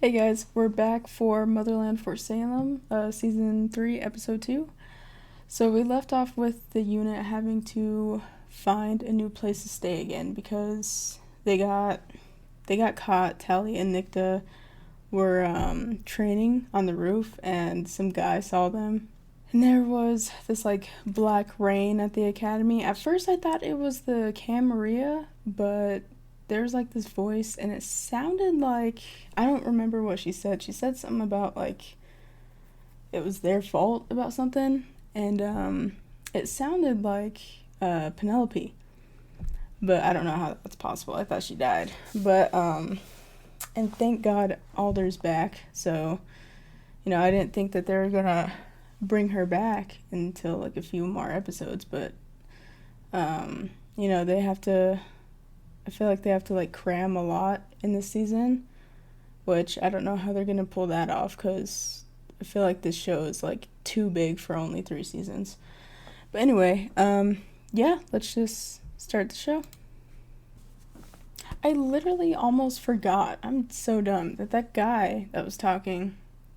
Hey guys, we're back for Motherland for Salem, season 3, episode 2. So we left off with the unit having to find a new place to stay again because they got caught. Tally and Nikta were training on the roof and some guy saw them. And there was this black rain at the academy. At first I thought it was the Camarilla, but there's this voice and it sounded like, I don't remember what she said. She said something about it was their fault about something, and it sounded like Penelope, but I don't know how that's possible. I thought she died, but and thank God Alder's back. So I didn't think that they were gonna bring her back until a few more episodes, but they have to, I feel like they have to cram a lot in this season, which I don't know how they're gonna pull that off because I feel like this show is too big for only 3 seasons. But anyway, yeah, let's just start the show. I literally almost forgot. I'm so dumb that guy that was talking,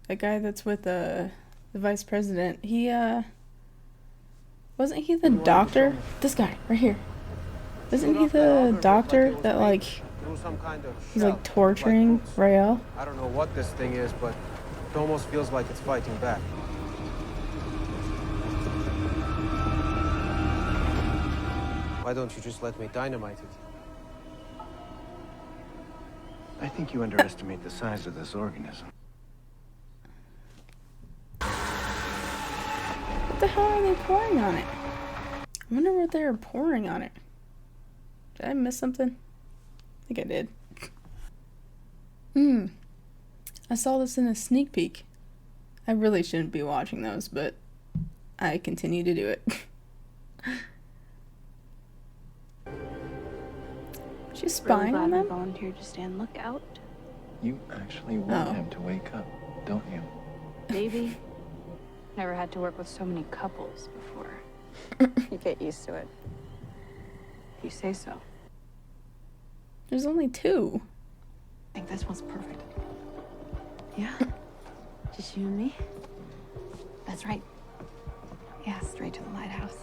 that guy that's with the vice president, he wasn't he the doctor? This guy right here. Isn't he the doctor that was torturing Rael? I don't know what this thing is, but it almost feels like it's fighting back. Why don't you just let me dynamite it? I think you underestimate the size of this organism. What the hell are they pouring on it? I wonder what they're pouring on it. Did I miss something? I think I did. I saw this in a sneak peek. I really shouldn't be watching those, but I continue to do it. She's spying on them? Volunteered to stand lookout. You actually want him to wake up, don't you? Maybe. Never had to work with so many couples before. You get used to it. You say so. There's only 2. I think this one's perfect. Yeah? Just you and me? That's right. Yeah, straight to the lighthouse.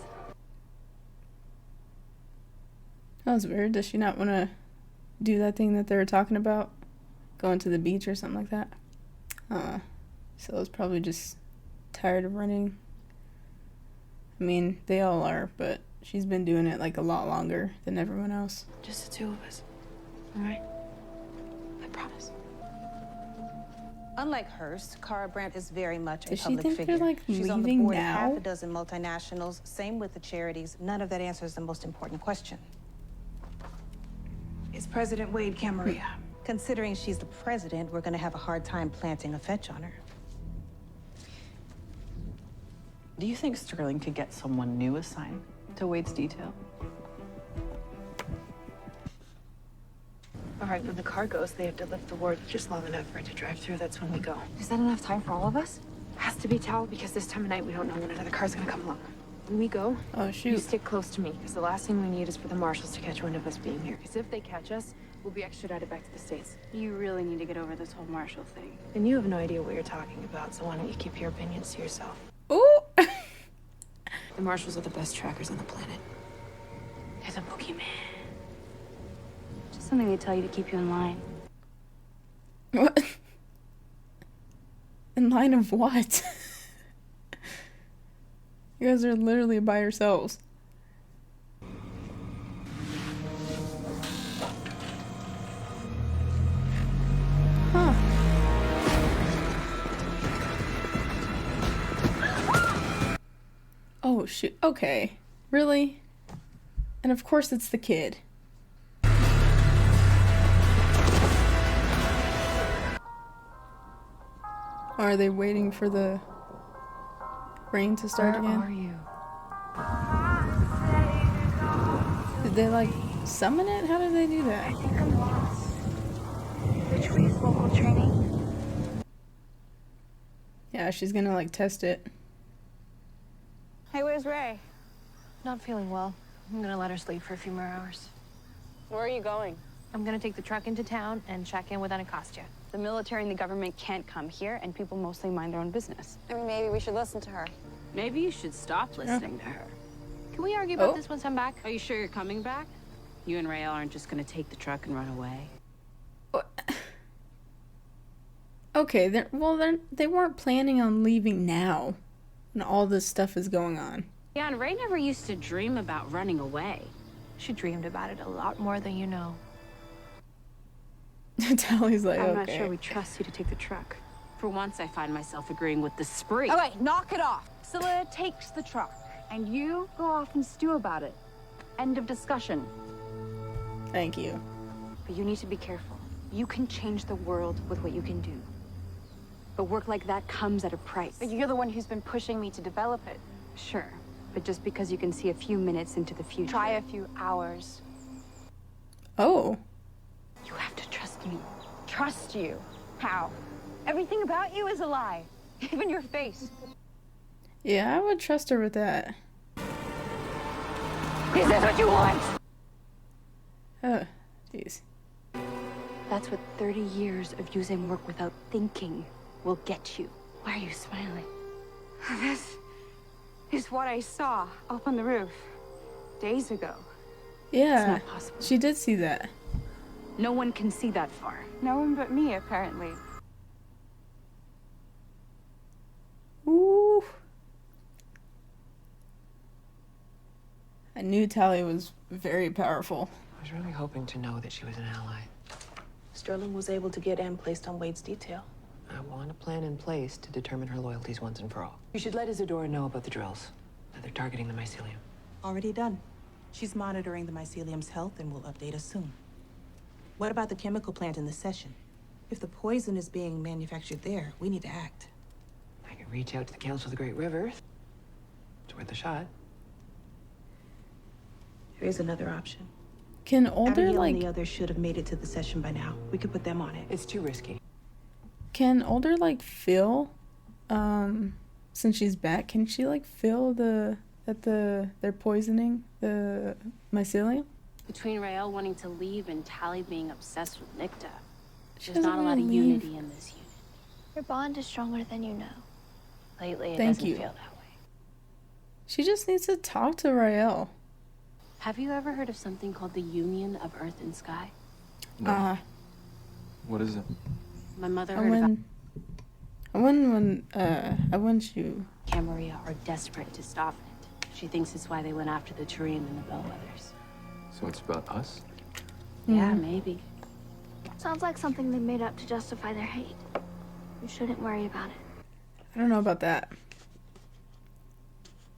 That was weird. Does she not want to do that thing that they were talking about? Going to the beach or something like that? So it's probably just tired of running. I mean, they all are, but she's been doing it a lot longer than everyone else. Just the 2 of us. All right? I promise. Unlike Hearst, Cara Brandt is very much a Does she public think figure. they're She's on the leaving board of now? half a dozen multinationals, same with the charities. None of that answers the most important question. Is President Wade Camarilla? Considering she's the president, we're gonna have a hard time planting a fetch on her. Do you think Sterling could get someone new assigned to Wade's detail? All right, when the car goes, they have to lift the ward just long enough for it to drive through. That's when we go. Is that enough time for all of us? Has to be, Tal, because this time of night we don't know when another car's gonna come along. When we go, Oh, you shoot. stick close to me, because the last thing we need is for the marshals to catch wind of us being here. Because if they catch us, we'll be extradited back to the States. You really need to get over this whole Marshall thing. And you have no idea what you're talking about, so why don't you keep your opinions to yourself? Ooh! The marshals are the best trackers on the planet. They're the boogeyman. Just something they tell you to keep you in line. What? In line of what? You guys are literally by yourselves. Huh. Oh, shoot. Okay. Really? And of course it's the kid. Are they waiting for the rain to start again? Where are you? Did they summon it? How did they do that? I think I'm lost. Which way is local training? Yeah, she's gonna test it. Hey, where's Ray? Not feeling well. I'm gonna let her sleep for a few more hours. Where are you going? I'm gonna take the truck into town and check in with Anacostia. The military and the government can't come here, and people mostly mind their own business. I mean, maybe we should listen to her. Maybe you should stop listening to her. Can we argue about this once I'm back? Are you sure you're coming back? You and Rael aren't just gonna take the truck and run away. Okay, they weren't planning on leaving now when all this stuff is going on. Yeah, and Ray never used to dream about running away. She dreamed about it a lot more than you know. Tally's like, I'm okay. not sure we trust you to take the truck. For once, I find myself agreeing with the spree. Okay, knock it off. Scylla takes the truck, and you go off and stew about it. End of discussion. Thank you. But you need to be careful. You can change the world with what you can do. But work like that comes at a price. But you're the one who's been pushing me to develop it. Sure, but just because you can see a few minutes into the future. Try a few hours. Oh. You have to trust me. Trust you? How? Everything about you is a lie. Even your face. Yeah, I would trust her with that. Is this what you want? Oh, jeez. That's what 30 years of using work without thinking will get you. Why are you smiling? This is what I saw up on the roof days ago. Yeah, It's not possible. she did see that. No one can see that far. No one but me, apparently. Ooh. I knew Tally was very powerful. I was really hoping to know that she was an ally. Sterling was able to get Anne placed on Wade's detail. I want a plan in place to determine her loyalties once and for all. You should let Isadora know about the drills. That they're targeting the mycelium. Already done. She's monitoring the mycelium's health and will update us soon. What about the chemical plant in the session? If the poison is being manufactured there, we need to act. I can reach out to the Council of the Great River. It's worth a shot. There is another option. Can Older, Abigail like... and the others should have made it to the session by now. We could put them on it. It's too risky. Can Older, like, feel, since she's back, can she, like, feel that they're poisoning the mycelium? Between Rael wanting to leave and Tally being obsessed with Nikta, She there's not a doesn't lot of wanna leave. unity in this unit. Your bond is stronger than you know. Lately, it Thank doesn't you. feel that way. She just needs to talk to Rael. Have you ever heard of something called the Union of Earth and Sky? No. What is it? My mother I heard about want you. Camarilla are desperate to stop it. She thinks it's why they went after the Turin and the Bellwethers. So it's about us? Yeah, Mhm. maybe. Sounds like something they made up to justify their hate. You shouldn't worry about it. I don't know about that.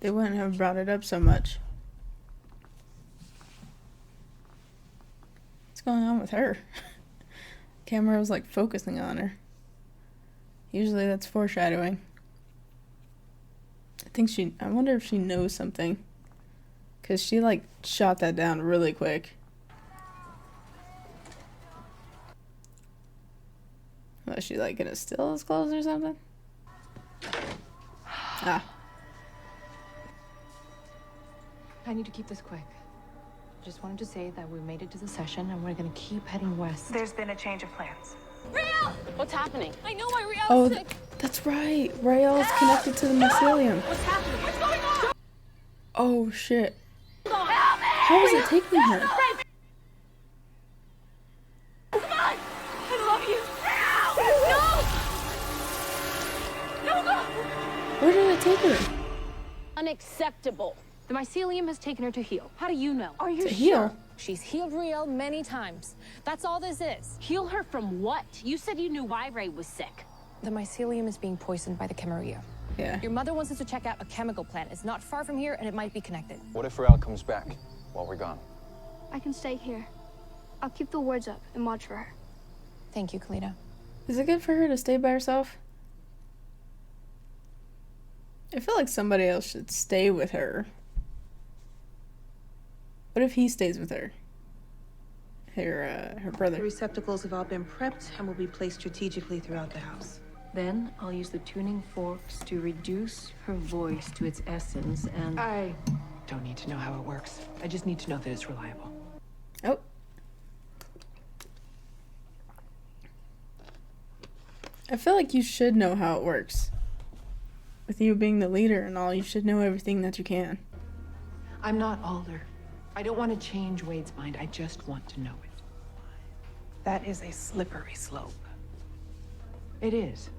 They wouldn't have brought it up so much. What's going on with her? Camera was like focusing on her. Usually that's foreshadowing. I wonder if she knows something. Because she like shot that down really quick. Was she like gonna steal his clothes or something? Ah. I need to keep this quick. Just wanted to say that we made it to the session and we're gonna keep heading west. There's been a change of plans. Rael! What's happening? I know why Rael's Oh, sick. that's right. Rael is connected to the mycelium. What's happening? What's going on? Oh shit. How is it taking her? Come on! I love you. No! No, no! Where did it take her? Unacceptable. The mycelium has taken her to heal. How do you know? Are you To heal? She's healed Riel many times. That's all this is. Heal her from what? You said you knew why Ray was sick. The mycelium is being poisoned by the Camarilla. Yeah. Your mother wants us to check out a chemical plant. It's not far from here, and it might be connected. What if Rael comes back while we're gone? I can stay here. I'll keep the wards up and watch for her. Thank you, Kalina. Is it good for her to stay by herself? I feel like somebody else should stay with her. What if he stays with her? Her brother. The receptacles have all been prepped and will be placed strategically throughout the house. Then I'll use the tuning forks to reduce her voice to its essence and... I don't need to know how it works. I just need to know that it's reliable. Oh. I feel like you should know how it works. With you being the leader and all, you should know everything that you can. I'm not Alder. I don't want to change Wade's mind. I just want to know it. That is a slippery slope. It is.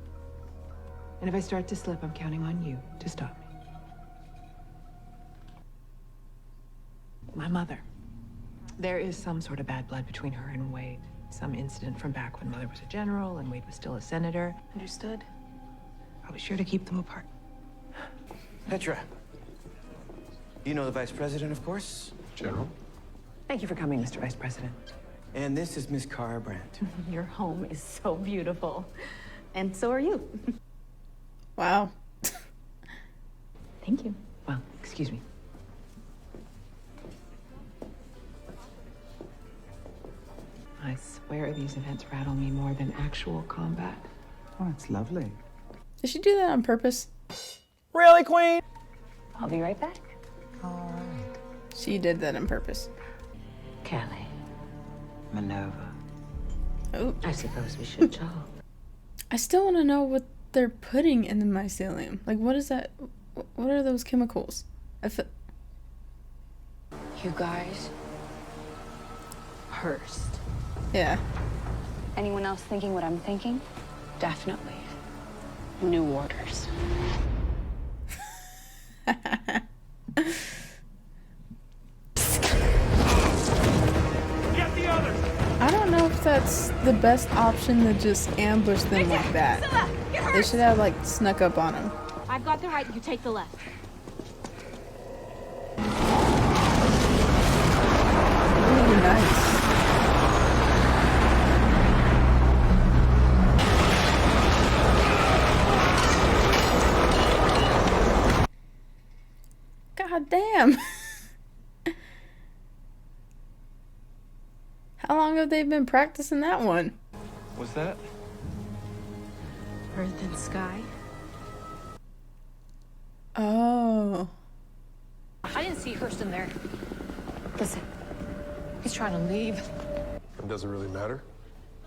And if I start to slip, I'm counting on you to stop me. My mother. There is some sort of bad blood between her and Wade. Some incident from back when Mother was a general and Wade was still a senator. Understood. I'll be sure to keep them apart. Petra. You know the Vice President, of course? General? Thank you for coming, Mr. Vice President. And this is Miss Cara Brandt. Your home is so beautiful. And so are you. Wow. Thank you. Well, excuse me. I swear these events rattle me more than actual combat. Oh, it's lovely. Did she do that on purpose? Really, Queen? I'll be right back. All right. She did that on purpose. Kelly, Minerva. Oh. I suppose we should talk. I still want to know what they're putting in the mycelium. Like, what is that? What are those chemicals? You guys. Hurst. Yeah. Anyone else thinking what I'm thinking? Definitely. New orders. I don't know if that's the best option to just ambush them like that. They should have, like, snuck up on them. I've got the right, you take the left. Ooh, nice. God damn. How long have they been practicing that one? What's that? Earth and sky. Oh. I didn't see Hurst in there. Listen, he's trying to leave. It doesn't really matter.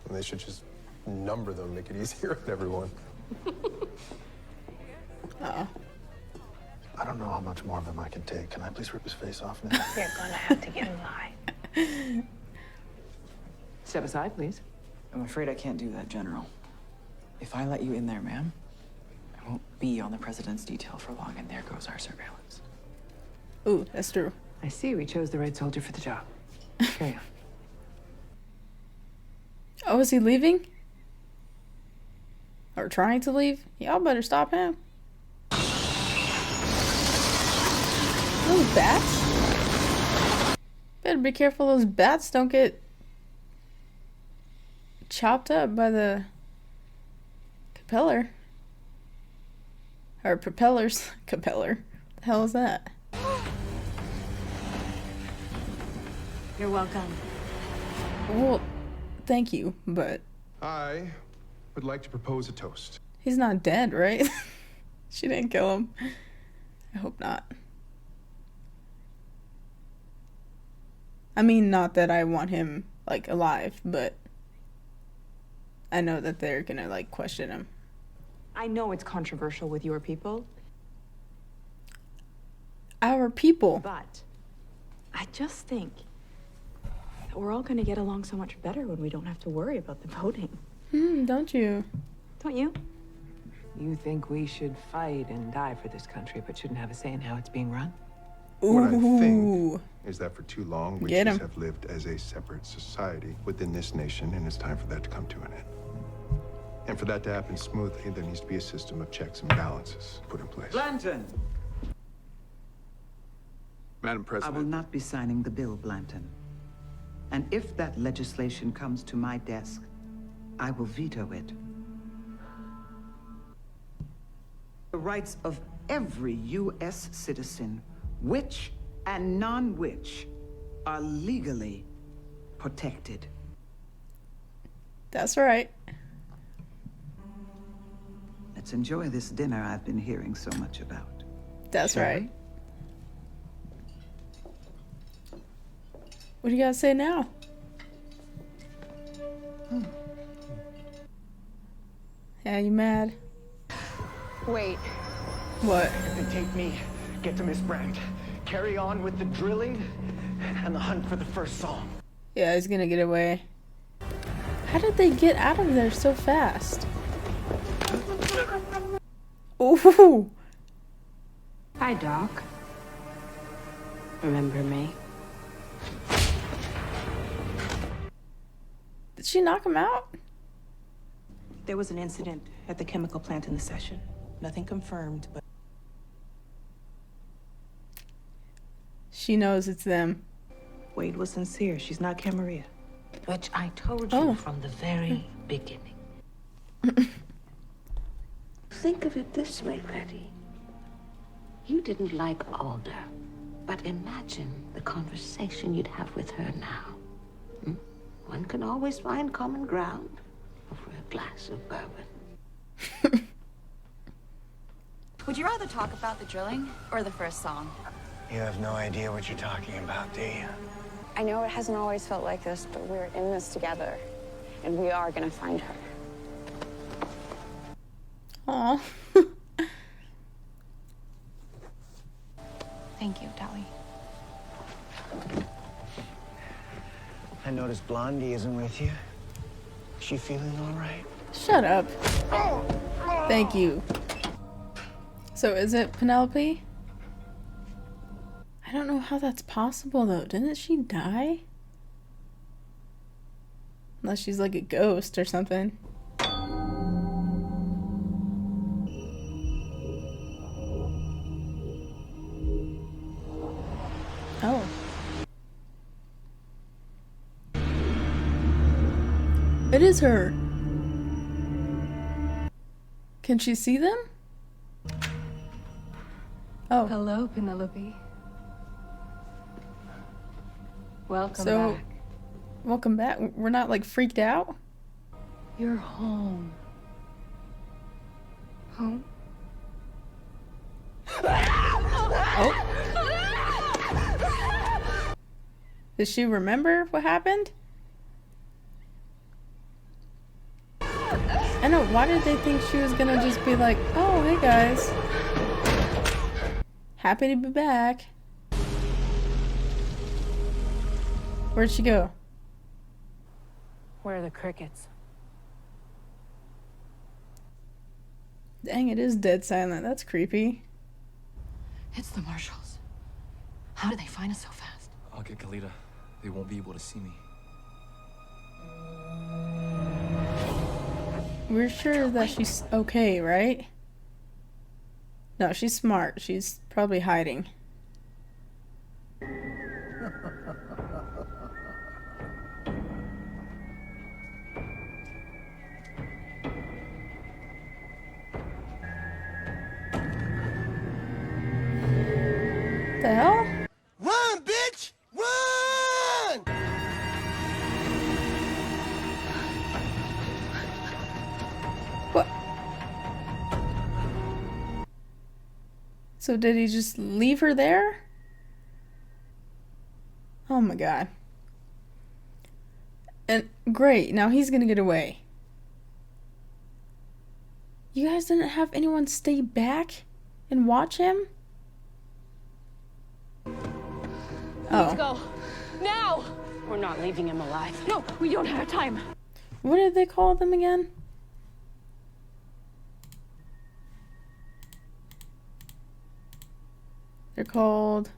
And they should just number them, make it easier on everyone. Uh-oh. I don't know how much more of him I can take. Can I please rip his face off now? You're gonna have to get in line. Step aside, please. I'm afraid I can't do that, General. If I let you in there, ma'am, I won't be on the President's detail for long, and there goes our surveillance. Ooh, that's true. I see we chose the right soldier for the job. Carry on. Oh, is he leaving? Or trying to leave? Y'all better stop him. Those bats? Better be careful those bats don't get chopped up by the propeller. Or propellers. Propeller. The hell is that? You're welcome. Well, thank you, but I would like to propose a toast. he's not dead, right? She didn't kill him. I hope not. I mean, not that I want him, like, alive, but I know that they're gonna, like, question him. I know it's controversial with your people. Our people. But I just think that we're all gonna get along so much better when we don't have to worry about the voting. Don't you? Don't you? You think we should fight and die for this country, but shouldn't have a say in how it's being run? What I think Ooh. is that for too long, we Get just him. have lived as a separate society within this nation, and it's time for that to come to an end. And for that to happen smoothly, there needs to be a system of checks and balances put in place. Blanton! Madam I President. will not be signing the bill, Blanton. And if that legislation comes to my desk, I will veto it. The rights of every U.S. citizen, witch and non-witch, are legally protected. That's right. Let's enjoy this dinner I've been hearing so much about. That's Shall right. What do you gotta say now? Yeah, you mad? Wait. What? Then take me, get to Miss Brandt, carry on with the drilling and the hunt for the first song. Yeah, he's gonna get away. How did they get out of there so fast? Ooh! Hi, Doc. Remember me? Did she knock him out? There was an incident at the chemical plant in the session. Nothing confirmed, but She knows it's them. Wade was sincere. She's not Camaria. Which I told you from the very beginning. Think of it this way, Betty. You didn't like Alder, but imagine the conversation you'd have with her now. Hmm? One can always find common ground over a glass of bourbon. Would you rather talk about the drilling or the first song? You have no idea what you're talking about, do you? I know it hasn't always felt like this, but we're in this together. And we are gonna find her. Aw. Thank you, Dolly. I noticed Blondie isn't with you. Is she feeling all right? Shut up. Thank you. So is it Penelope? I don't know how that's possible though. Didn't she die? Unless she's like a ghost or something. Oh. It is her. Can she see them? Oh. Hello, Penelope. Welcome So, back. welcome back. We're not like freaked out? You're home. Home? Oh. Does she remember what happened? I know, why did they think she was gonna just be like, oh, hey guys. Happy to be back. Where'd she go? Where are the crickets? Dang, it is dead silent. That's creepy. It's the Marshals. How did they find us so fast? I'll get Kalita. They won't be able to see me. We're sure that she's okay, right? No, she's smart. She's probably hiding. The hell? Run, bitch! Run! What? So did he just leave her there? Oh my god. And great, now he's gonna get away. You guys didn't have anyone stay back and watch him? Let's go. Now! We're not leaving him alive. No, we don't have time. What did they call them again? They're called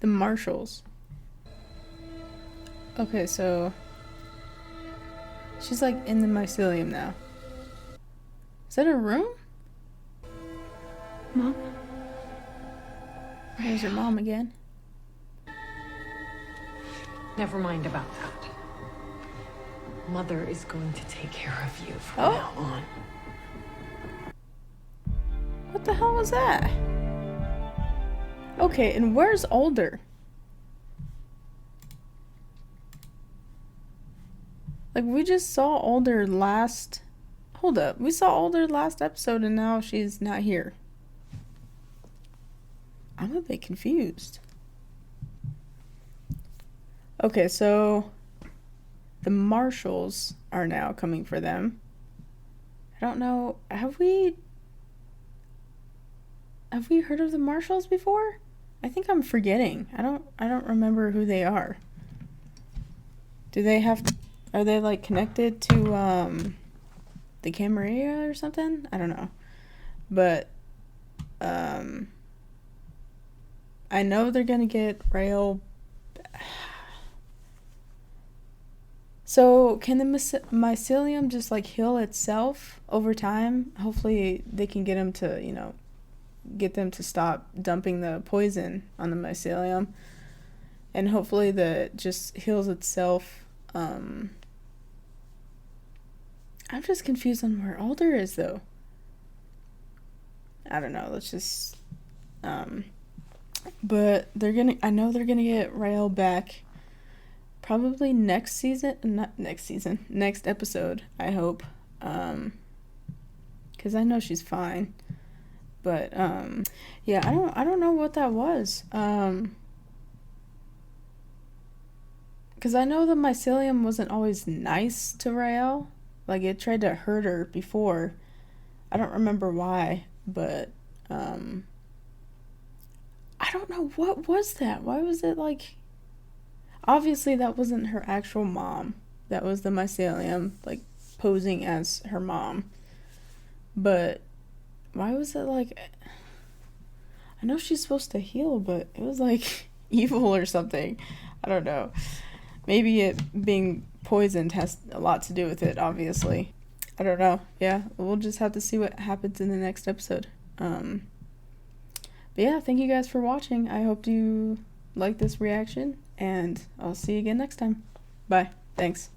the Marshals. Okay, so she's like in the mycelium now. Is that her room? Mom? There's her mom again. Never mind about that. Mother is going to take care of you from Oh. now on. What the hell was that? Okay, and where's Alder? Like, we just saw Alder last... Hold up. We saw Alder last episode and now she's not here. I'm a bit confused. Okay, so... the Marshals are now coming for them. don't know. Have we heard of the Marshals before? I think I'm forgetting. I don't remember who they are. Are they like connected to the Camarilla or something? I don't know. But I know they're gonna get Rael. So can the mycelium just like heal itself over time? Hopefully they can get them to, get them to stop dumping the poison on the mycelium. And hopefully that just heals itself. I'm just confused on where Alder is though. I don't know. Let's just but I know they're gonna get Rael back probably next episode, I hope. Cause I know she's fine. But yeah, I don't know what that was. Cause I know the mycelium wasn't always nice to Rael. Like it tried to hurt her before. I don't remember why, but I don't know, what was that? Why was it like... Obviously that wasn't her actual mom. That was the mycelium, like, posing as her mom. But why was it like... I know she's supposed to heal, but it was like evil or something. I don't know. Maybe it being poisoned has a lot to do with it, obviously. I don't know. Yeah, we'll just have to see what happens in the next episode. But yeah, thank you guys for watching. I hope you like this reaction, and I'll see you again next time. Bye. Thanks.